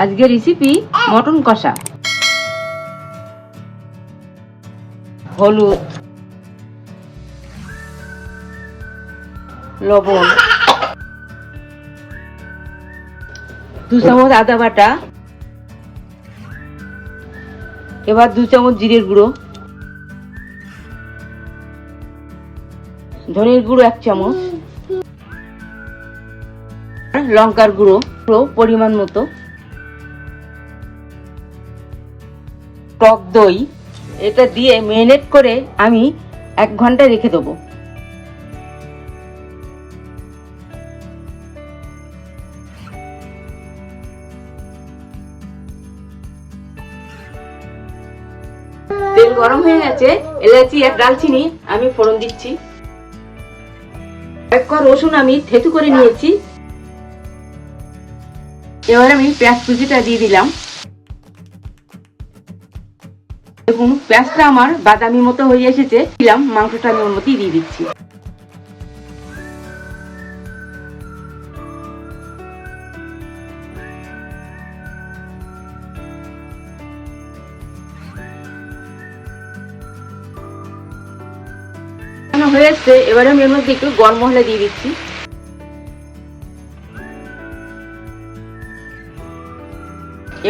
আজকে recipe mutton কষা। হলুদ, লবণ, 2 চামচ আদা বাটা, এবার 2 চামচ জিরের গুঁড়ো, ধনের গুঁড়ো 1 চামচ, লঙ্কার গুঁড়ো পরিমাণ মতো, টক দই। এটা দিয়ে ম্যারিনেট করে আমি 1 ঘন্টা রেখে দেবো। তেল গরম হয়ে গেছে, এলাচি আর দারচিনি আমি ফোড়ন দিচ্ছি। 1 কোয়া রসুন আমি থেতু করে নিয়েছি। এবার আমি পেঁয়াজ কুচিটা দিয়ে দিলাম। দেখুন পেঁয়াজটা আমার বাদামি মতো হয়ে এসেছে। দিলাম মাংসটা আমি ওর মধ্যেই দিয়ে দিচ্ছি। হয়ে যাচ্ছে, এবারে আমি এর মধ্যে একটু গরম মশলা দিয়ে দিচ্ছি।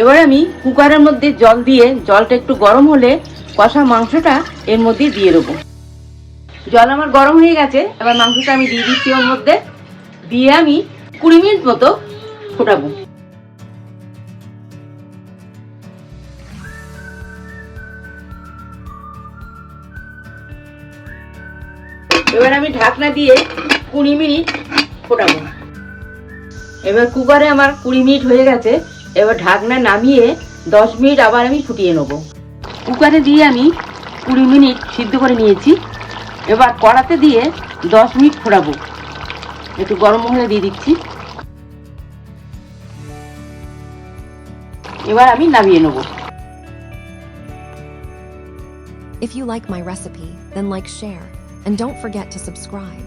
এবার আমি কুকারের মধ্যে জল দিয়ে, জলটা একটু গরম হলে কষা মাংসটা এর মধ্যে দিয়ে দেবো। জল আমার গরম হয়ে গেছে, এবার মাংসটা আমি দিয়ে দিচ্ছি ওর মধ্যে। দিয়ে আমি 20 মিনিট মতো ফোটাবো। এবার আমি ঢাকনা দিয়ে 20 মিনিট ফোটাবো। এবার কুকারে আমার 20 মিনিট হয়ে গেছে। এবার ঢাকনা নামিয়ে 10 মিনিট আবার আমি ফুটিয়ে নেব। কুকারে দিয়ে আমি 20 মিনিট সিদ্ধ করে নিয়েছি। এবার কড়াতে দিয়ে 10 মিনিট ফোটাবো। একটু গরম মশলা দিয়ে দিচ্ছি। এবার আমি নামিয়ে নেব। If you like my recipe, then like, share, and don't forget to subscribe.